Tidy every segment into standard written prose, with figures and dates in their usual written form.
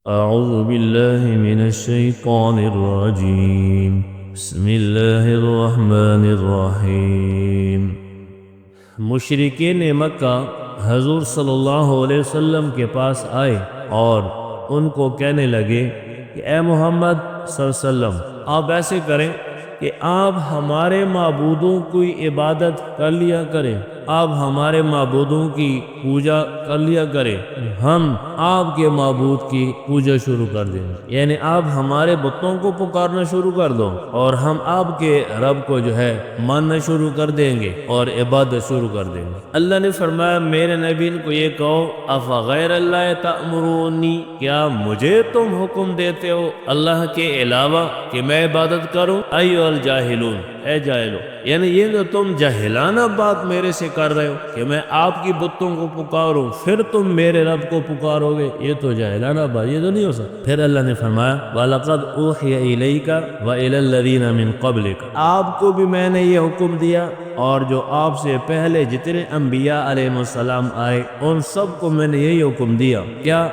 أعوذ بالله من الشيطان الرجيم بسم الله الرحمن الرحیم۔ مشرکین مکہ حضور صلی اللہ علیہ وسلم کے پاس آئے اور ان کو کہنے لگے کہ اے محمد صلی اللہ علیہ وسلم، آپ ایسے کریں کہ آپ ہمارے معبودوں کی عبادت کر لیا کریں، آپ ہمارے معبودوں کی پوجا کر لیا کریں، ہم آپ کے معبود کی پوجا شروع کر دیں، یعنی آپ ہمارے بتوں کو پکارنا شروع کر دو اور ہم آپ کے رب کو جو ہے ماننا شروع کر دیں گے اور عبادت شروع کر دیں گے۔ اللہ نے فرمایا میرے نبی کو یہ کہو افغیر اللہ تأمرونی، کیا مجھے تم حکم دیتے ہو اللہ کے علاوہ کہ میں عبادت کروں؟ ایھا الجاہلون، اے جاہلو، یعنی یہ جو تم جاہلانہ بات میرے سے کر رہے ہو کہ میں آپ کی بتوں کو پکاروں پھر تم میرے رب کو پکارو گے، یہ تو جاہلانہ بات، یہ تو نہیں ہو سکتا۔ پھر اللہ نے فرمایا وَلَقَدْ أُوحِيَ إِلَيْكَ وَإِلَى الَّذِينَ مِن قَبْلِكَ، آپ کو بھی میں نے یہ حکم دیا اور جو آپ سے پہلے جتنے انبیاء علیہ السلام آئے ان سب کو میں نے یہی حکم دیا، کیا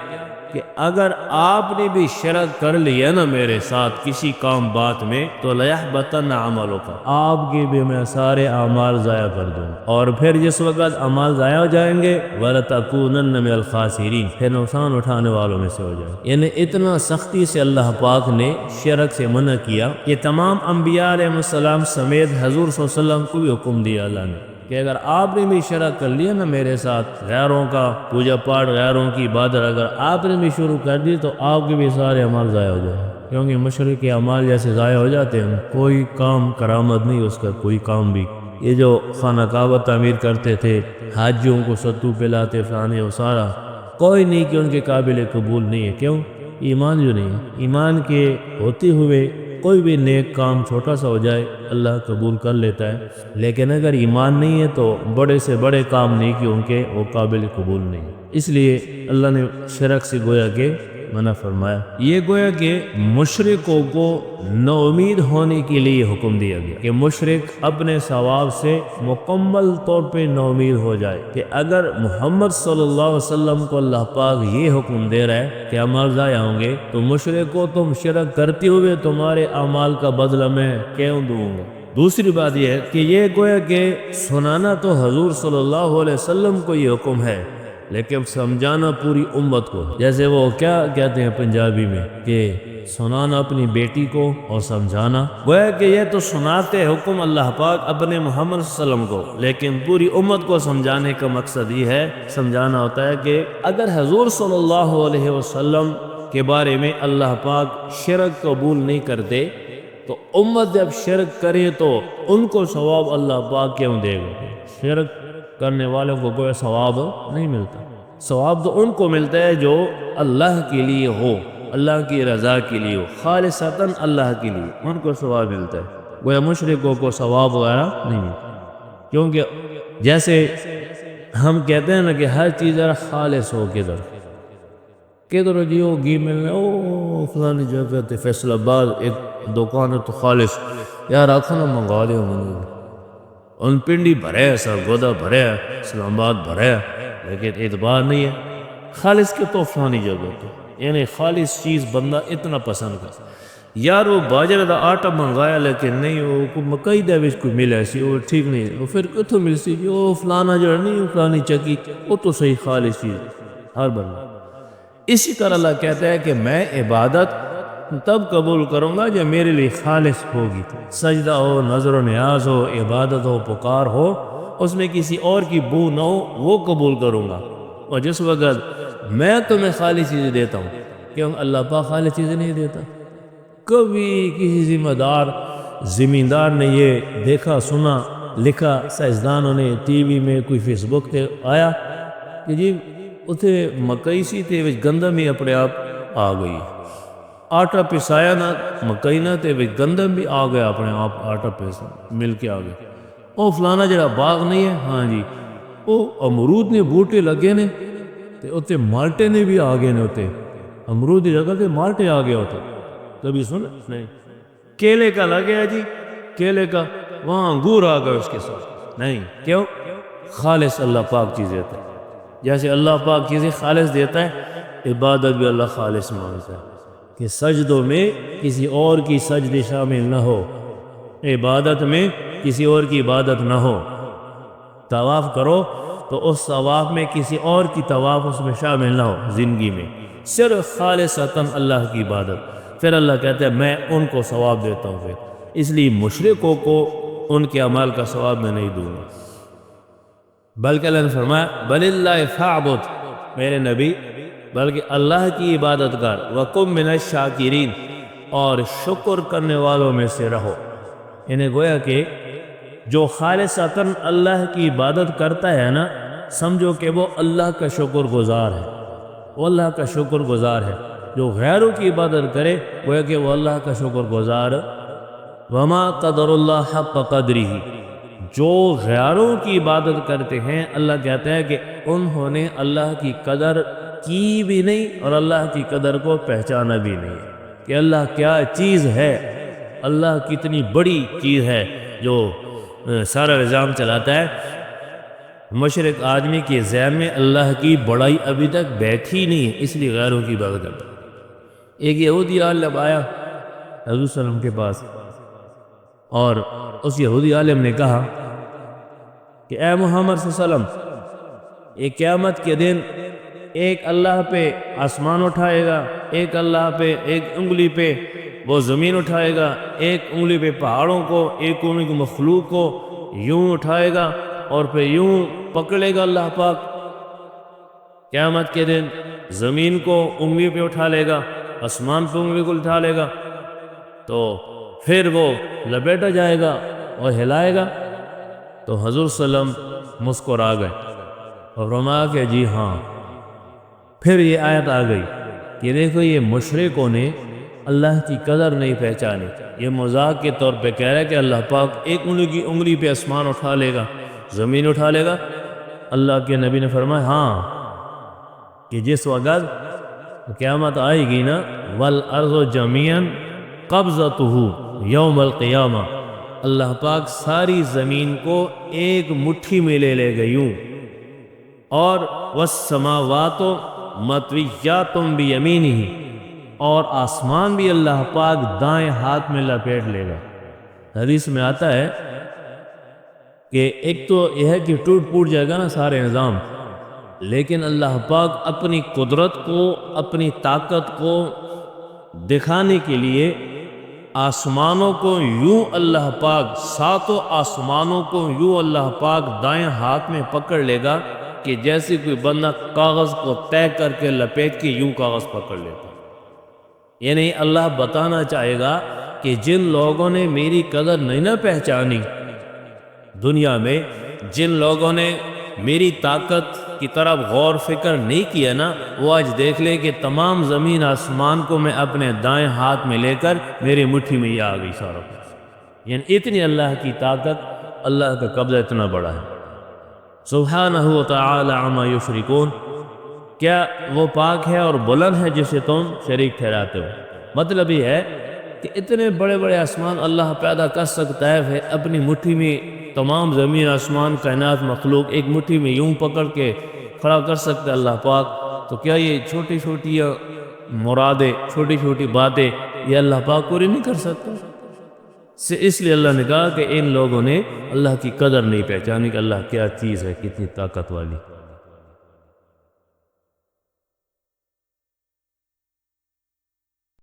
کہ اگر آپ نے بھی شرک کر لیا نا میرے ساتھ کسی کام بات میں تو لَيَحْبَطَنَّ عَمَلُكَ، آپ کے بھی میں سارے اعمال ضائع کر دوں، اور پھر جس وقت اعمال ضائع ہو جائیں گے وَلَتَكُونَنَّ مِنَ الْخَاسِرِينَ، پھر نقصان اٹھانے والوں میں سے ہو جائیں۔ یعنی اتنا سختی سے اللہ پاک نے شرک سے منع کیا کہ تمام انبیاء علیہ السلام سمیت حضور صلی اللہ علیہ وسلم کو بھی حکم دیا اللہ نے کہ اگر آپ نے بھی شرک کر لیا نا میرے ساتھ، غیروں کا پوجا پاٹ، غیروں کی عبادت اگر آپ نے بھی شروع کر دی تو آپ کے بھی سارے اعمال ضائع ہو جائیں، کیونکہ مشرک کے اعمال جیسے ضائع ہو جاتے ہیں، کوئی کام کرامت نہیں اس کا، کوئی کام بھی۔ یہ جو خانہ کعبہ تعمیر کرتے تھے، حاجیوں کو ستو پلاتے فلانے، وہ سارا کوئی نہیں کہ ان کے قابل قبول نہیں ہے، کیوں؟ ایمان جو نہیں ہے، ایمان کے ہوتے ہوئے کوئی بھی نیک کام چھوٹا سا ہو جائے اللہ قبول کر لیتا ہے، لیکن اگر ایمان نہیں ہے تو بڑے سے بڑے کام نہیں کہ ان کے وہ قابل قبول نہیں، اس لیے اللہ نے شرک سے گویا کہ منع فرمایا۔ یہ گویا کہ مشرکوں کو نا امید ہونے کے لیے حکم دیا گیا کہ مشرک اپنے ثواب سے مکمل طور پہ نا امید ہو جائے کہ اگر محمد صلی اللہ علیہ وسلم کو اللہ پاک یہ حکم دے رہا ہے کہ اعمال ضائع ہوں گے تو مشرک کو تم شرک کرتے ہوئے تمہارے اعمال کا بدلہ میں کیوں دوں گا۔ دوسری بات یہ ہے کہ یہ گویا کہ سنانا تو حضور صلی اللہ علیہ وسلم کو یہ حکم ہے، لیکن سمجھانا پوری امت کو، جیسے وہ کیا کہتے ہیں پنجابی میں کہ سنانا اپنی بیٹی کو اور سمجھانا، گویا کہ یہ تو سناتے حکم اللہ پاک اپنے محمد صلی اللہ علیہ وسلم کو، لیکن پوری امت کو سمجھانے کا مقصد یہ ہے، سمجھانا ہوتا ہے کہ اگر حضور صلی اللہ علیہ وسلم کے بارے میں اللہ پاک شرک قبول نہیں کرتے تو امت جب شرک کرے تو ان کو ثواب اللہ پاک کیوں دے گا؟ شرک کرنے والوں کو کوئی ثواب نہیں ملتا، ثواب تو ان کو ملتا ہے جو اللہ کے لیے ہو، اللہ کی رضا کے لیے ہو، خالصتاً اللہ کے لیے، ان کو ثواب ملتا ہے، گویا مشرکوں کو ثواب وغیرہ نہیں ملتا، کیونکہ جیسے ہم کہتے ہیں نا کہ ہر چیز ذرا خالص ہو، کدھر جی وہ گھی ملنے او فلانی جگہ تے فیصل آباد ایک دکان ہے تو خالص یار آخو نا منگا لے ان پنڈی بھرے ہے، سرگودا بھرے ہے، اسلام آباد بھرے ہے، لیکن اعتبار نہیں ہے خالص کے تو فلانی جگہ تو، یعنی خالص چیز بندہ اتنا پسند کر، یار وہ باجرہ دا آٹا منگایا لیکن نہیں وہ مکئی دے وچ کوئی ملے سی، وہ ٹھیک نہیں، وہ پھر کتوں مل سی، وہ فلانا جو نہیں فلانی چکی، وہ تو صحیح خالص چیز ہر بندہ۔ اسی طرح اللہ کہتا ہے کہ میں عبادت تب قبول کروں گا جب میرے لیے خالص ہوگی، سجدہ ہو، نظر و نیاز ہو، عبادت ہو، پکار ہو، اس میں کسی اور کی بو نہ ہو، وہ قبول کروں گا۔ اور جس وقت میں تمہیں خالص چیزیں دیتا ہوں، کیوں اللہ پاک خالص چیزیں نہیں دیتا؟ کبھی کسی ذمہ دار زمیندار نے یہ دیکھا سنا لکھا، سائنسدانوں نے ٹی وی میں کوئی فیس بک تے آیا کہ جی اتنے مکئی سی تے وچ گندم ہی اپنے آپ آ گئی، آٹا پسایا نہ مکئی نہ تے وچ گندم بھی آ گیا اپنے آپ، آٹا پیسا مل کے آ گیا۔ وہ فلانا جڑا باغ نہیں ہے، ہاں جی وہ امرود نے بوٹے لگے نے تے اتنے مالٹے نے بھی آ گئے نے، اتنے امرود کی جگہ تے مالٹے آ گیا ہوتے، کبھی سن نہیں؟ کیلے کا لگیا جی، کیلے کا وہاں انگور آ گئے اس کے ساتھ، نہیں کیوں؟ خالص اللہ پاک چیز دیتا ہے۔ جیسے اللہ پاک چیزیں خالص دیتا ہے، عبادت بھی اللہ خالص مانگتا ہے کہ سجدوں میں کسی اور کی سجدے شامل نہ ہو، عبادت میں کسی اور کی عبادت نہ ہو۔ طواف کرو تو اس طواف میں کسی اور کی طواف اس میں شامل نہ ہو، زندگی میں صرف خالصتاً اللہ کی عبادت۔ پھر اللہ کہتا ہے میں ان کو ثواب دیتا ہوں۔ پھر اس لیے مشرکوں کو ان کے اعمال کا ثواب میں نہیں دوں گا، بلکہ اللہ نے فرمایا بل اللہ فاعبد، میرے نبی بلکہ اللہ کی عبادت کر، وکم من الشاکرین، اور شکر کرنے والوں میں سے رہو۔ انہیں گویا کہ جو خالصتاً اللہ کی عبادت کرتا ہے نا، سمجھو کہ وہ اللہ کا شکر گزار ہے، وہ اللہ کا شکر گزار ہے۔ جو غیروں کی عبادت کرے گویا کہ وہ اللہ کا شکر گزار۔ وما قدر اللہ حق قدرہ، جو غیروں کی عبادت کرتے ہیں اللہ کہتا ہے کہ انہوں نے اللہ کی قدر کی بھی نہیں اور اللہ کی قدر کو پہچانا بھی نہیں کہ اللہ کیا چیز ہے، اللہ کتنی بڑی چیز ہے جو سارا نظام چلاتا ہے۔ مشرق آدمی کے ذہن میں اللہ کی بڑائی ابھی تک بیٹھی نہیں ہے، اس لیے غیروں کی عبادت کرتا ہے۔ ایک یہودی عالم آیا حضور صلی اللہ علیہ وسلم کے پاس، اور اس یہودی عالم نے کہا کہ اے محمد صلی اللہ علیہ وسلم، ایک قیامت کے دن ایک اللہ پہ آسمان اٹھائے گا، ایک اللہ پہ ایک انگلی پہ وہ زمین اٹھائے گا، ایک انگلی پہ پہاڑوں کو، ایک انگلی کو مخلوق کو یوں اٹھائے گا اور پھر یوں پکڑے گا اللہ پاک۔ قیامت کے دن زمین کو انگلی پہ اٹھا لے گا، آسمان پہ انگلی کو اٹھا لے گا، تو پھر وہ لپیٹا جائے گا اور ہلائے گا۔ تو حضور صلی اللہ علیہ وسلم مسکرا گئے اور فرمایا کہ جی ہاں۔ پھر یہ آیت آ گئی کہ دیکھو یہ مشرکوں نے اللہ کی قدر نہیں پہچانی، یہ مذاق کے طور پہ کہہ رہا ہے کہ اللہ پاک ایک انگلی پہ آسمان اٹھا لے گا، زمین اٹھا لے گا۔ اللہ کے نبی نے فرمایا ہاں، کہ جس وقت قیامت آئے گی نا، والارض جميعا قبضته یوم القیامہ، اللہ پاک ساری زمین کو ایک مٹھی میں لے لے گا یوں، اور والسماوات مطویات بیمینہ، اور آسمان بھی اللہ پاک دائیں ہاتھ میں لپیٹ لے گا۔ حدیث میں آتا ہے کہ ایک تو یہ ہے کہ ٹوٹ پوٹ جائے گا نا سارے نظام، لیکن اللہ پاک اپنی قدرت کو، اپنی طاقت کو دکھانے کے لیے آسمانوں کو یوں اللہ پاک، ساتوں آسمانوں کو یوں اللہ پاک دائیں ہاتھ میں پکڑ لے گا کہ جیسے کوئی بندہ کاغذ کو طے کر کے لپیٹ کے یوں کاغذ پکڑ لیتا۔ یعنی اللہ بتانا چاہے گا کہ جن لوگوں نے میری قدر نہیں نہ پہچانی دنیا میں، جن لوگوں نے میری طاقت کی طرف غور فکر نہیں کیا نا، وہ آج دیکھ لے کہ تمام زمین آسمان کو میں اپنے دائیں ہاتھ میں لے کر میری مٹھی میں یہ آ گئی سارا کچھ۔ یعنی اتنی اللہ کی طاقت، اللہ کا قبضہ اتنا بڑا ہے۔ سبحانہ و تعالی عما یشرکون، کیا وہ پاک ہے اور بلند ہے جسے تم شریک ٹھہراتے ہو۔ مطلب یہ ہے کہ اتنے بڑے بڑے آسمان اللہ پیدا کر سکتا ہے، پھر اپنی مٹھی میں تمام زمین آسمان کائنات مخلوق ایک مٹھی میں یوں پکڑ کے کھڑا کر سکتا ہے اللہ پاک، تو کیا یہ چھوٹی چھوٹی مرادیں، چھوٹی چھوٹی باتیں یہ اللہ پاک پوری نہیں کر سکتا؟ اس لیے اللہ نے کہا کہ ان لوگوں نے اللہ کی قدر نہیں پہچانی کہ اللہ کیا چیز ہے، کتنی طاقت والی۔